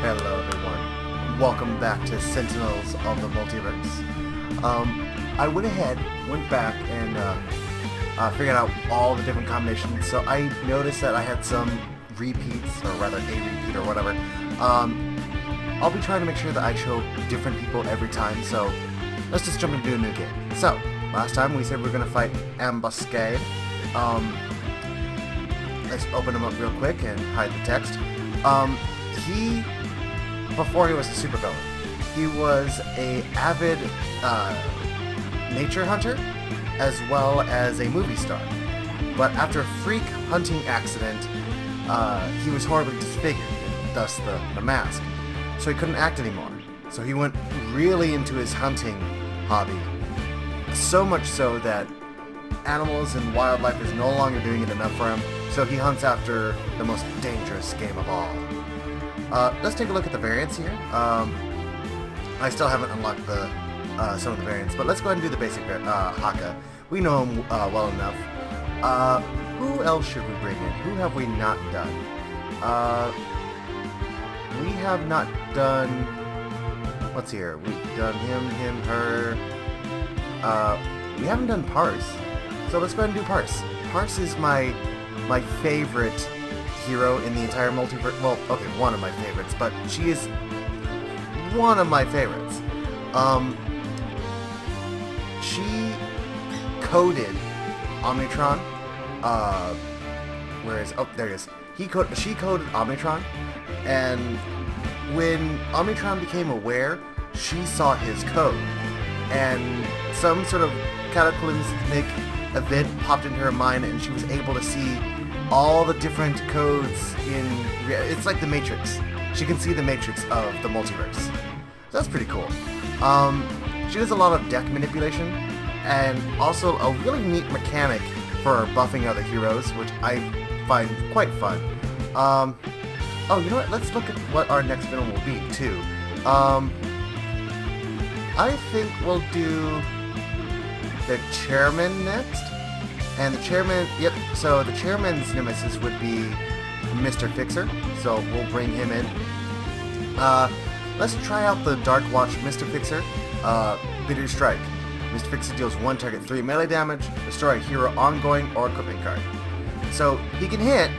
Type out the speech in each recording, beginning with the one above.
Hello everyone, welcome back to Sentinels of the Multiverse. I went back and figured out all the different combinations, so I noticed that I had some repeats, or rather a repeat or whatever. I'll be trying to make sure that I show different people every time, so let's just jump into a new game. So, last time we said we were going to fight Ambuscade. Let's open him up real quick and hide the text. Before he was a supervillain, he was a avid nature hunter as well as a movie star. But after a freak hunting accident, he was horribly disfigured, thus the mask. So he couldn't act anymore. So he went really into his hunting hobby. So much so that animals and wildlife is no longer doing it enough for him, so he hunts after the most dangerous game of all. Let's take a look at the variants here. I still haven't unlocked some of the variants, but let's go ahead and do the basic Haka. We know him well enough. Who else should we bring in? Who have we not done? We have not done... What's here? We've done him, her... we haven't done Parse. So let's go ahead and do Parse. Parse is my favorite hero in the entire multiverse. Well, okay, one of my favorites, but she is one of my favorites. She coded Omnitron. Where is... Oh, there it is. She coded Omnitron, and when Omnitron became aware, she saw his code, and some sort of cataclysmic event popped into her mind, and she was able to see all the different codes in... It's like the Matrix. She can see the Matrix of the multiverse. So that's pretty cool. She does a lot of deck manipulation, and also a really neat mechanic for buffing other heroes, which I find quite fun. Oh, you know what? Let's look at what our next villain will be, too. I think we'll do the Chairman next. And the Chairman, yep, so the Chairman's nemesis would be Mr. Fixer, so we'll bring him in. Let's try out the Dark Watch Mr. Fixer, Bitter Strike. Mr. Fixer deals 1 target 3 melee damage, destroy a hero ongoing or equipment card. So he can hit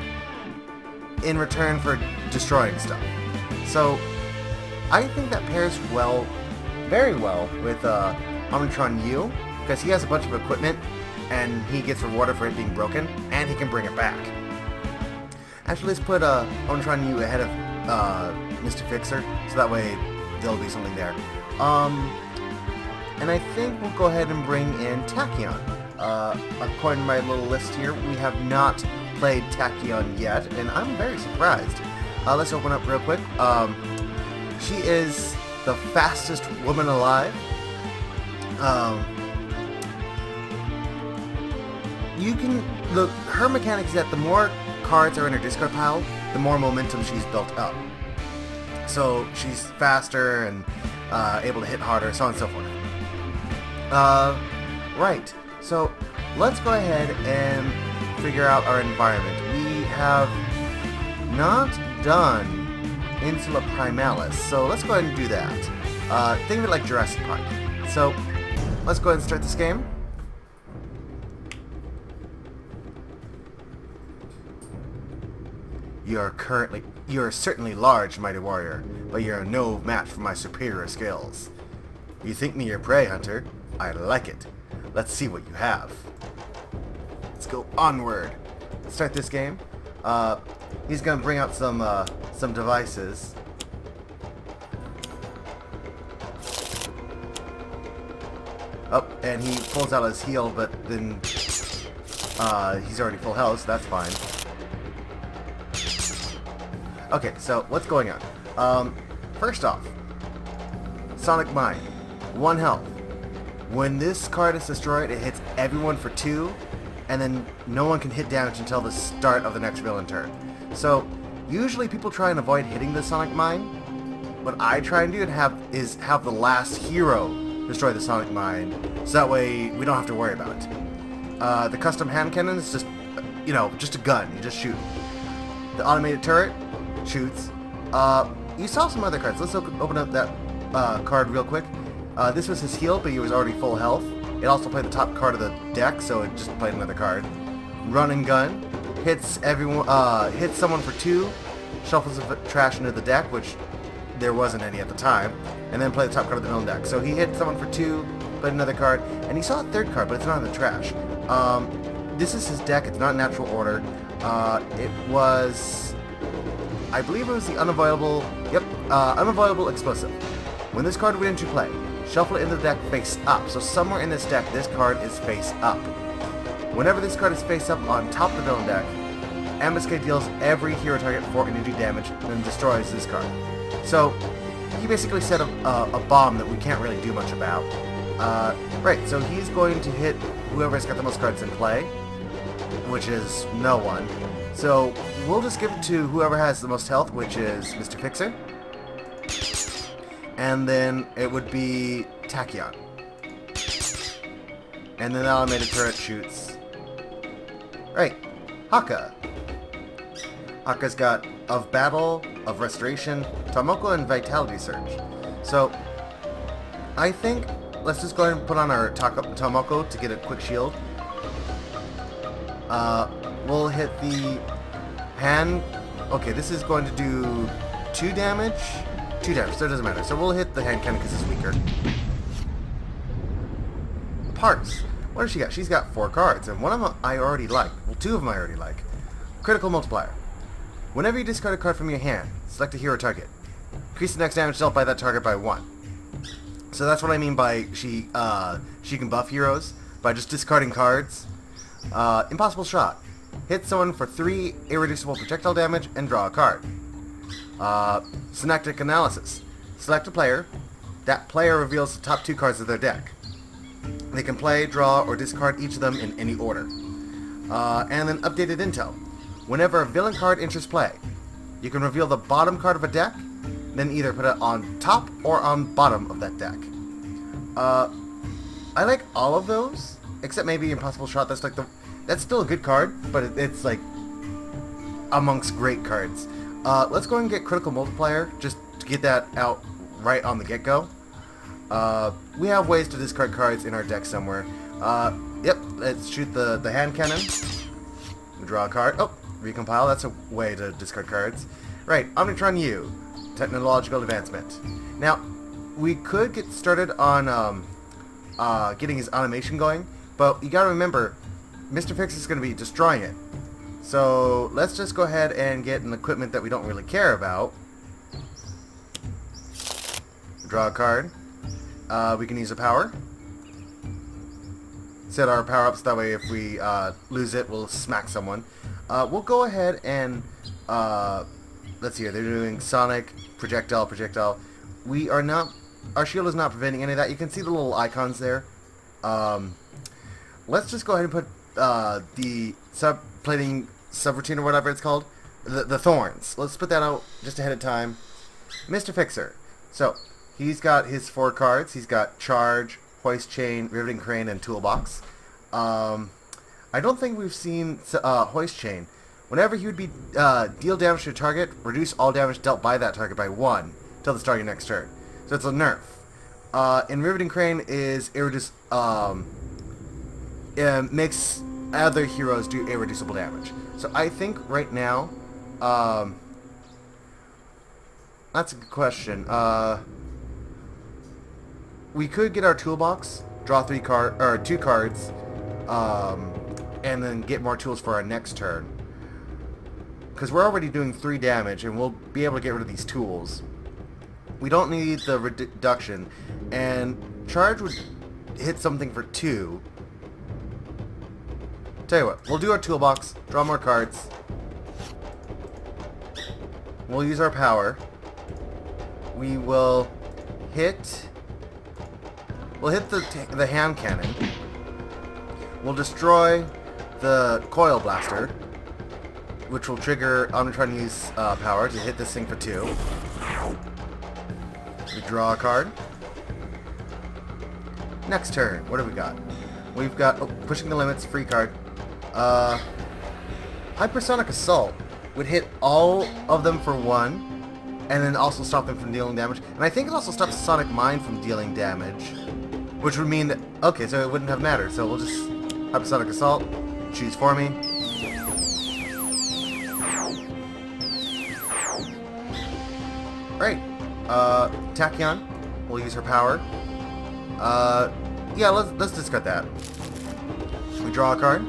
in return for destroying stuff. So I think that pairs well, very well with Omnitron U, because he has a bunch of equipment and he gets rewarded for it being broken, and he can bring it back. Actually, let's put Omnitron U ahead of Mr. Fixer, so that way there'll be something there. And I think we'll go ahead and bring in Tachyon. According to my little list here, we have not played Tachyon yet, and I'm very surprised. Let's open up real quick. She is the fastest woman alive. Her mechanic is that the more cards are in her discard pile, the more momentum she's built up. So she's faster and able to hit harder, so on and so forth. Right. So let's go ahead and figure out our environment. We have not done Insula Primalis, so let's go ahead and do that. Think of it like Jurassic Park. So let's go ahead and start this game. You are certainly large, mighty warrior, but you're no match for my superior skills. You think me your prey, hunter? I like it. Let's see what you have. Let's go onward. Let's start this game. He's gonna bring out some devices. Oh, and he pulls out his heal, but then he's already full health, so that's fine. Okay, so what's going on? First off, Sonic Mine, 1 health. When this card is destroyed, it hits everyone for 2, and then no one can hit damage until the start of the next villain turn. So usually people try and avoid hitting the Sonic Mine. What I try and do is have the last hero destroy the Sonic Mine, so that way we don't have to worry about it. The custom hand cannon is just, just a gun. You just shoot. The automated turret shoots. you saw some other cards. Let's open up that card real quick. This was his heal, but he was already full health. It also played the top card of the deck, so it just played another card. Run and Gun. Hits someone for 2, shuffles the trash into the deck, which there wasn't any at the time, and then play the top card of the villain deck. So he hit someone for 2, played another card, and he saw a third card, but it's not in the trash. This is his deck. It's not in natural order. It was, I believe it was the unavoidable, unavoidable explosive. When this card went into play, shuffle it into the deck face up. So somewhere in this deck, this card is face up. Whenever this card is face up on top of the villain deck, Ambuscade deals every hero target 4 energy damage and destroys this card. So he basically set a bomb that we can't really do much about. Right, so he's going to hit whoever's got the most cards in play, which is no one. So we'll just give it to whoever has the most health, which is Mr. Fixer. And then it would be Tachyon. And then the automated turret shoots. Right, Haka. Haka's got of Battle, of Restoration, Tomoko, and Vitality Surge. So I think let's just go ahead and put on our Tomoko to get a quick shield. We'll hit the hand. Okay, this is going to do 2 damage. 2 damage, so it doesn't matter. So we'll hit the hand cannon because it's weaker. Parts. What does she got? She's got 4 cards, and one of them I already like. Well, 2 of them I already like. Critical Multiplier. Whenever you discard a card from your hand, select a hero target. Increase the next damage dealt by that target by 1. So that's what I mean by she can buff heroes by just discarding cards. Impossible Shot. Hit someone for 3 irreducible projectile damage and draw a card. Synaptic Analysis. Select a player. That player reveals the top 2 cards of their deck. They can play, draw, or discard each of them in any order. And then Updated Intel. Whenever a villain card enters play, you can reveal the bottom card of a deck, then either put it on top or on bottom of that deck. I like all of those, except maybe Impossible Shot. That's still a good card, but it's like amongst great cards. Let's go and get Critical Multiplier, just to get that out right on the get-go. We have ways to discard cards in our deck somewhere. Yep, let's shoot the hand cannon. We draw a card. Oh, recompile. That's a way to discard cards. Right, Omnitron U. Technological Advancement. Now, we could get started on getting his automation going, but you gotta remember, Mr. Fix is going to be destroying it. So let's just go ahead and get an equipment that we don't really care about. Draw a card. We can use a power. Set our power-ups, that way if we lose it, we'll smack someone. We'll go ahead and, let's see here, they're doing Sonic, Projectile. We are not, our shield is not preventing any of that. You can see the little icons there. Let's just go ahead and put the subplating subroutine or whatever it's called, the thorns. Let's put that out just ahead of time. Mr. Fixer. So, he's got his 4 cards. He's got Charge, Hoist Chain, Riveting Crane, and Toolbox. I don't think we've seen Hoist Chain. Whenever he would be deal damage to a target, reduce all damage dealt by that target by 1 till the start of your next turn. So it's a nerf. And Riveting Crane is it makes other heroes do irreducible damage. So I think right now, that's a good question. We could get our toolbox, draw 2 cards, and then get more tools for our next turn. Because we're already doing 3 damage, and we'll be able to get rid of these tools. We don't need the reduction, and Charge would hit something for 2. Tell you what, we'll do our toolbox, draw more cards. We'll use our power. We will hit. We'll hit the hand cannon. We'll destroy the coil blaster, which will trigger. I'm trying to use power to hit this thing for 2. We draw a card. Next turn, what do we got? We've got Pushing the Limits, free card. Hypersonic Assault would hit all of them for 1. and then also stop them from dealing damage. And I think it also stops Sonic Mine from dealing damage, which would mean that, okay, so it wouldn't have mattered. So we'll just Hypersonic Assault, choose for me. Right, Tachyon, we'll use her power. Yeah, let's discard that. We draw a card.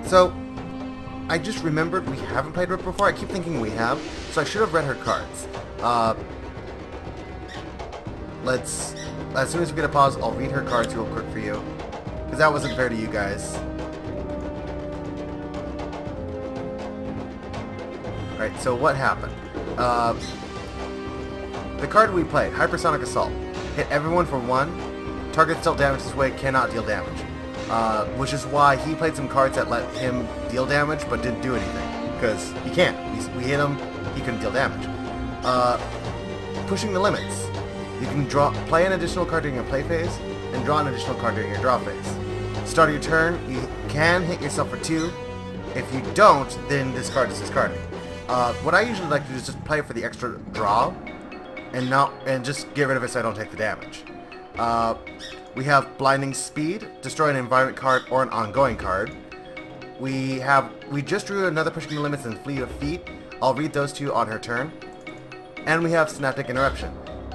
So I just remembered we haven't played Rip before. I keep thinking we have, so I should have read her cards. As soon as we get a pause, I'll read her cards real quick for you, because that wasn't fair to you guys. Alright, so what happened? The card we played, Hypersonic Assault, hit everyone for 1. Target dealt damage this way cannot deal damage. Which is why he played some cards that let him deal damage but didn't do anything. Because he can't. We hit him, he couldn't deal damage. Pushing the limits. You can play an additional card during your play phase, and draw an additional card during your draw phase. Start of your turn, you can hit yourself for 2. If you don't, then discard is discarding. What I usually like to do is just play for the extra draw, and just get rid of it so I don't take the damage. We have Blinding Speed, destroy an environment card or an ongoing card. We just drew another Pushing the Limits and Fleet of Feet. I'll read those two on her turn. And we have Synaptic Interruption.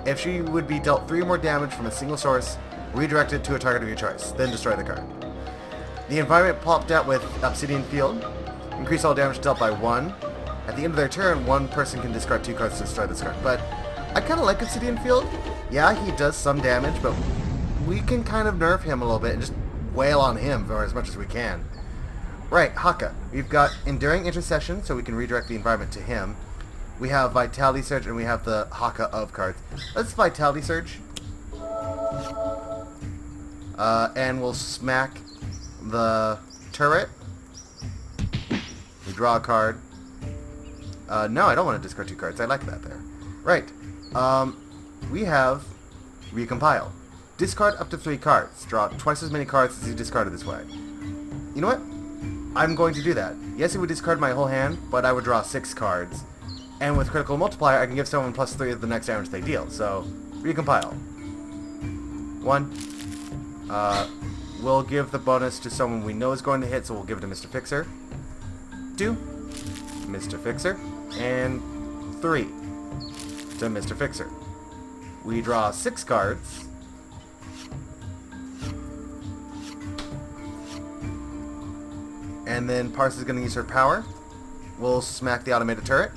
If she would be dealt 3 or more damage from a single source, redirect it to a target of your choice, then destroy the card. The environment popped out with Obsidian Field. Increase all damage dealt by 1. At the end of their turn, one person can discard 2 cards to destroy this card. But I kind of like Obsidian Field. Yeah, he does some damage, but we can kind of nerf him a little bit and just wail on him for as much as we can. Right, Haka. We've got Enduring Intercession, so we can redirect the environment to him. We have Vitality Surge, and we have the Haka of cards. Let's Vitality Surge. And we'll smack the turret. We draw a card. No, I don't want to discard 2 cards. I like that there. Right. We have Recompile. Discard up to 3 cards. Draw twice as many cards as you discarded this way. You know what? I'm going to do that. Yes, it would discard my whole hand, but I would draw 6 cards. And with Critical Multiplier, I can give someone +3 of the next damage they deal. So, Recompile. 1. We'll give the bonus to someone we know is going to hit, so we'll give it to Mr. Fixer. 2. Mr. Fixer. And 3. To Mr. Fixer. We draw 6 cards. And then Parse is going to use her power. We'll smack the automated turret.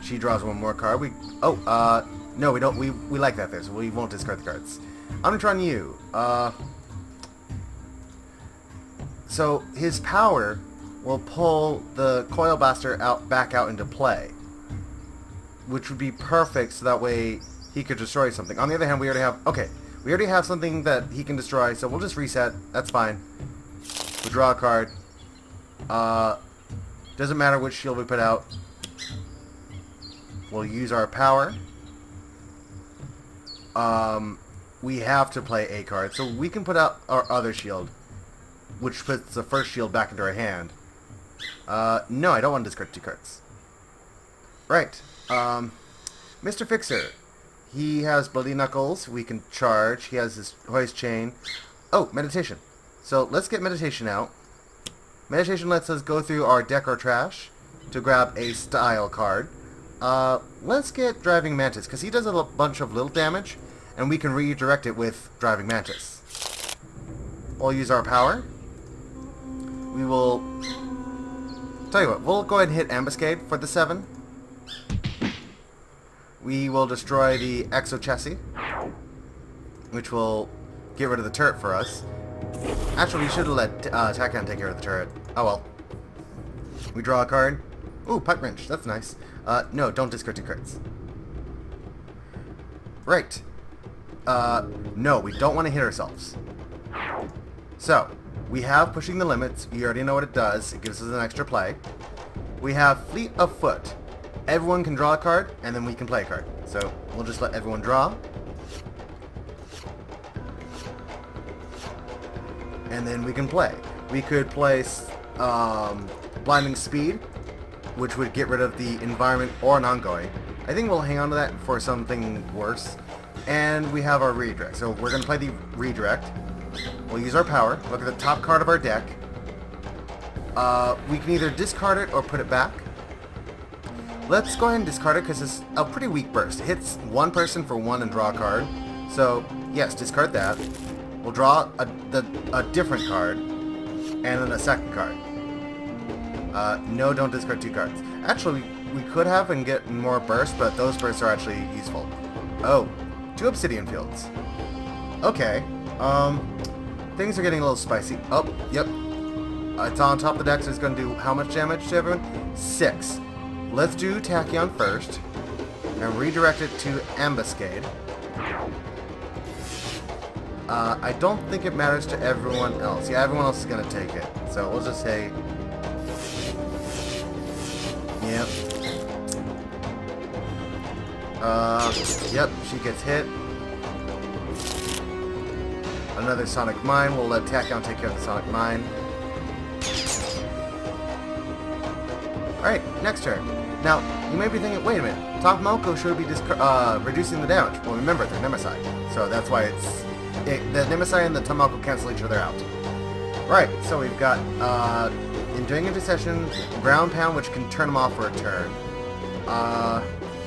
She draws 1 more card. No, we don't. We like that there, so we won't discard the cards. Omnitron U. So his power will pull the Coil Blaster back out into play, which would be perfect, so that way he could destroy something. On the other hand, we already have something that he can destroy, so we'll just reset. That's fine. We draw a card. Doesn't matter which shield we put out. We'll use our power. We have to play a card, so we can put out our other shield, which puts the first shield back into our hand. No, I don't want to discard 2 cards. Right. Mr. Fixer. He has Bloody Knuckles. We can charge. He has his Hoist Chain. Oh, Meditation. So let's get Meditation out. Meditation lets us go through our deck or trash to grab a style card. Let's get Driving Mantis, because he does a bunch of little damage, and we can redirect it with Driving Mantis. We'll use our power. We will... Tell you what, we'll go ahead and hit Ambuscade for the 7. We will destroy the Exo Chassis, which will get rid of the turret for us. Actually, we should have let Tachyon take care of the turret. Oh well. We draw a card. Ooh, Pipe Wrench. That's nice. No, don't discard 2 cards. Right. No, we don't want to hit ourselves. So, we have Pushing the Limits. You already know what it does. It gives us an extra play. We have Fleet of Foot. Everyone can draw a card, and then we can play a card. So, we'll just let everyone draw. And then we can play. We could place Blinding Speed. which would get rid of the environment or an ongoing. I think we'll hang on to that for something worse. And we have our redirect. So we're going to play the redirect. We'll use our power. Look at the top card of our deck. We can either discard it or put it back. Let's go ahead and discard it because it's a pretty weak burst. It hits one person for one and draw a card. So, yes, discard that. We'll draw a different card and then a second card. No, don't discard two cards. Actually, we could have and get more bursts, but those bursts are actually useful. Oh, 2 obsidian fields. Okay. Things are getting a little spicy. Oh, yep. It's on top of the deck, so it's going to do how much damage to everyone? 6. Let's do Tachyon first, and redirect it to Ambuscade. I don't think it matters to everyone else. Yeah, everyone else is going to take it. So we'll just say... Yep. Yep, she gets hit. Another Sonic Mine. We'll let Tachyon take care of the Sonic Mine. Alright, next turn. Now, you may be thinking, wait a minute, Top Malco should be reducing the damage. Well, remember, they're Nemesis, so that's why the Nemesis and the Top Malco cancel each other out. Right, so we've got Enduring Intercession, Ground Pound, which can turn them off for a turn,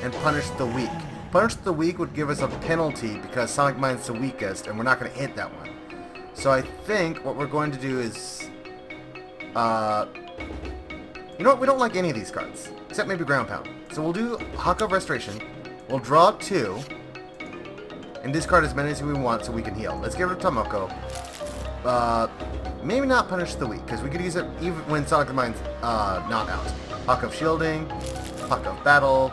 and Punish the Weak. Punish the Weak would give us a penalty because Sonic Mine's the weakest, and we're not going to hit that one. So I think what we're going to do is... you know what? We don't like any of these cards, except maybe Ground Pound. So we'll do Haka Restoration. We'll draw 2, and discard as many as we want so we can heal. Let's get rid of Tomoko. Maybe not Punish the Weak, because we could use it even when Sonic Mine's not out. Haka of Shielding, Haka of Battle,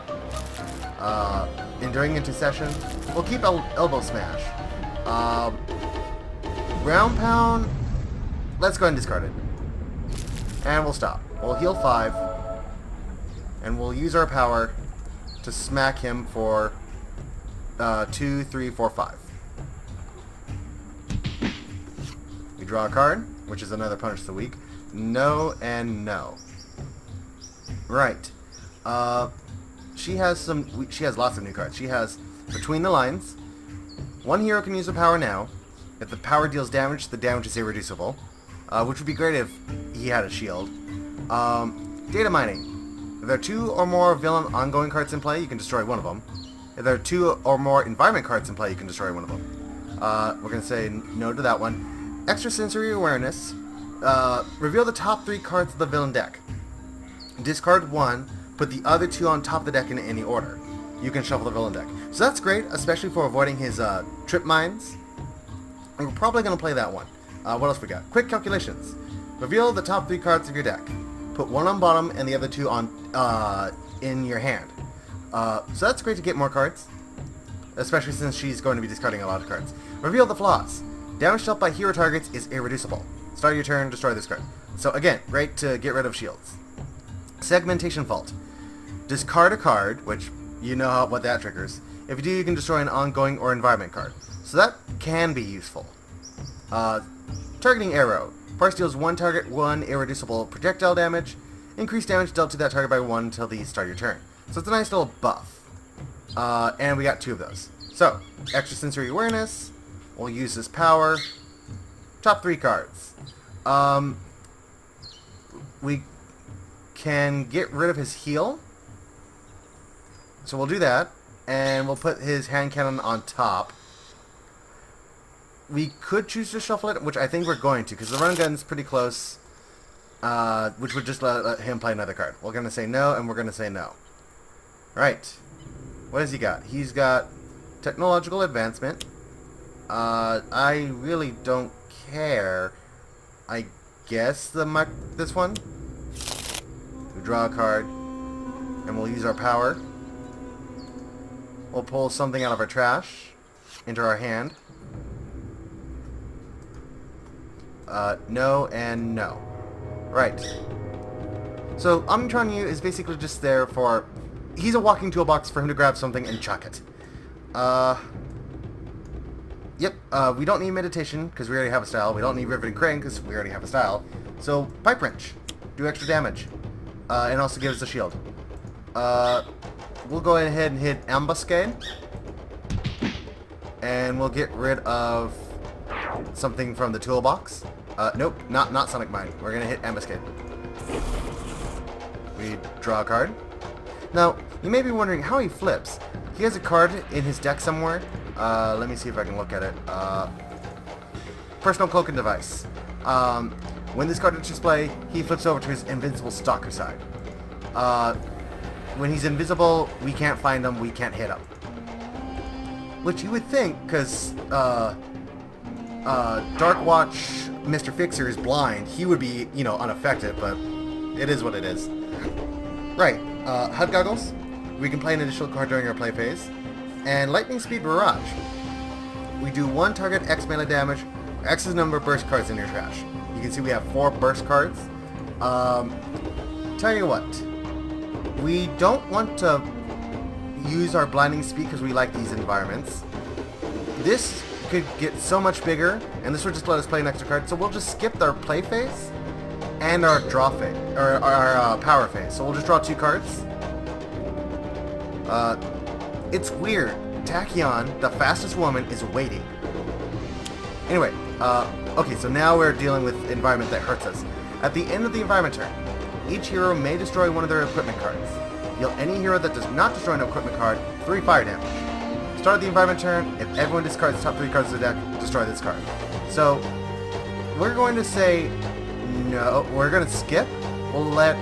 Enduring Intercession. We'll keep Elbow Smash. Ground Pound, let's go ahead and discard it. And we'll stop. We'll heal 5, and we'll use our power to smack him for 2, 3, 4, 5. We draw a card, which is another Punish the Weak. No and no. Right. She has lots of new cards. She has Between the Lines. One hero can use a power now. If the power deals damage, the damage is irreducible. Which would be great if he had a shield. Data Mining. If there are 2 or more villain ongoing cards in play, you can destroy one of them. If there are 2 or more environment cards in play, you can destroy one of them. We're going to say no to that one. Extrasensory Awareness. Reveal the top 3 cards of the villain deck. Discard 1, put the other 2 on top of the deck in any order. You can shuffle the villain deck. So that's great, especially for avoiding his trip mines. And we're probably going to play that one. What else we got? Quick Calculations. Reveal the top 3 cards of your deck. Put 1 on bottom and the other 2 on in your hand. So that's great to get more cards, especially since she's going to be discarding a lot of cards. Reveal the flaws. Damage dealt by hero targets is irreducible. Start your turn, destroy this card. So again, great to get rid of shields. Segmentation Fault. Discard a card, which you know what that triggers. If you do, you can destroy an ongoing or environment card. So that can be useful. Targeting Arrow. Parse deals 1 target, 1 irreducible projectile damage. Increase damage dealt to that target by 1 until the start of your turn. So it's a nice little buff. And we got 2 of those. So, Extrasensory Awareness. We'll use this power. Top 3 cards. We can get rid of his heal. So we'll do that. And we'll put his hand cannon on top. We could choose to shuffle it, which I think we're going to, because the run gun's pretty close, which would just let him play another card. We're going to say no, and we're going to say no. Right. What has he got? He's got Technological Advancement. I really don't care. I guess this one. We draw a card, and we'll use our power. We'll pull something out of our trash into our hand. No and no. Right. So, Omnitron U is basically just there for... He's a walking toolbox for him to grab something and chuck it. Yep, we don't need Meditation, because we already have a style. We don't need Riveting Crane, because we already have a style. So, Pipe Wrench. Do extra damage. and also gives us a shield. We'll go ahead and hit Ambuscade. And we'll get rid of something from the toolbox. Nope, not Sonic Mine. We're gonna hit Ambuscade. We draw a card. Now, you may be wondering how he flips. He has a card in his deck somewhere. Let me see if I can look at it. Personal cloaking device. When this card enters play, he flips over to his invincible stalker side. When he's invisible, we can't find him, we can't hit him. Which you would think, because Dark Watch Mr. Fixer is blind, he would be, you know, unaffected, but it is what it is. Right, HUD Goggles. We can play an additional card during our play phase. And Lightning Speed Barrage. We do 1 target X melee damage, X is the number of burst cards in your trash. You can see we have 4 burst cards. Tell you what, we don't want to use our blinding speed because we like these environments. This could get so much bigger, and this would just let us play an extra card, so we'll just skip our play phase and our draw phase, or our power phase. So we'll just draw 2 cards. It's weird. Tachyon, the fastest woman, is waiting. Anyway, okay, so now we're dealing with environment that hurts us. At the end of the environment turn, each hero may destroy one of their equipment cards. Deal any hero that does not destroy an equipment card 3 fire damage. Start of the environment turn, if everyone discards the top 3 cards of the deck, destroy this card. So, we're going to say no, we're going to skip. We'll let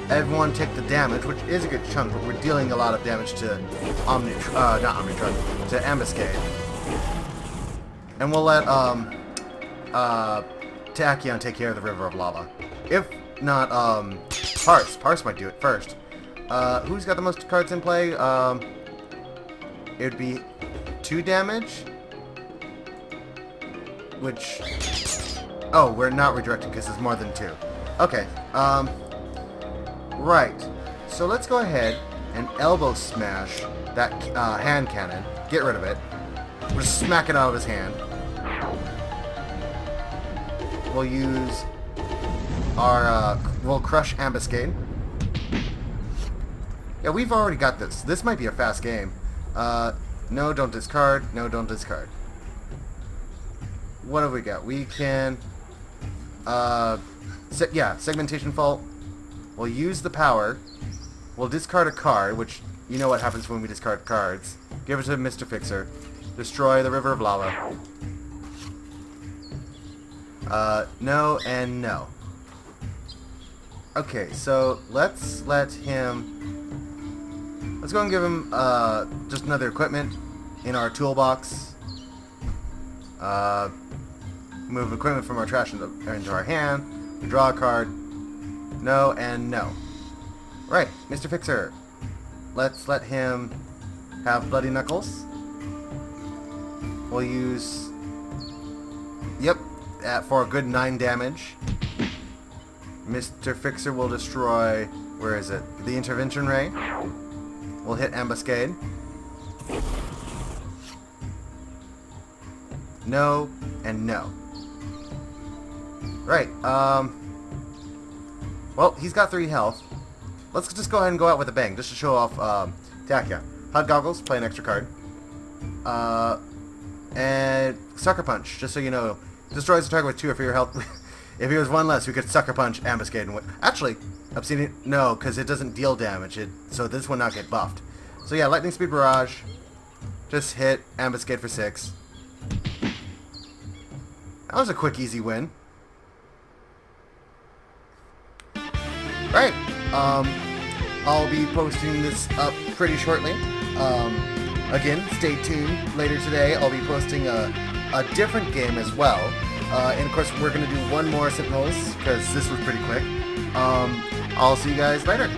everyone take the damage, which is a good chunk, but we're dealing a lot of damage to to Ambuscade. And we'll let Tachyon take care of the River of Lava. If not, Parse might do it first. Who's got the most cards in play? It would be 2 damage, which, oh, we're not redirecting because it's more than 2. Okay, right. So let's go ahead and elbow smash that hand cannon. Get rid of it. We'll just smack it out of his hand. We'll use our, we'll crush Ambuscade. Yeah, we've already got this. This might be a fast game. No, don't discard. No, don't discard. What have we got? We can, Segmentation Fault. We'll use the power. We'll discard a card, which, you know what happens when we discard cards. Give it to Mr. Fixer. Destroy the River of Lava. No and no. Okay, so let's let him... Let's go and give him just another equipment in our toolbox. Move equipment from our trash into our hand. We draw a card. No and no. Right, Mr. Fixer. Let's let him have Bloody Knuckles. We'll use... Yep, for a good 9 damage. Mr. Fixer will destroy... Where is it? The Intervention Ray. We'll hit Ambuscade. No, and no. Right, well, he's got 3 health. Let's just go ahead and go out with a bang, just to show off, Tachyon. HUD Goggles, play an extra card. And Sucker Punch, just so you know. Destroys the target with 2 of your health. If he was 1 less, we could Sucker Punch Ambuscade and win. Actually, Obsidian, no, because it doesn't deal damage, so this will not get buffed. So yeah, Lightning Speed Barrage. Just hit Ambuscade for 6. That was a quick, easy win. Right, I'll be posting this up pretty shortly. Again, stay tuned. Later today, I'll be posting a different game as well. And of course, we're going to do one more Sentinels, because this was pretty quick. I'll see you guys later.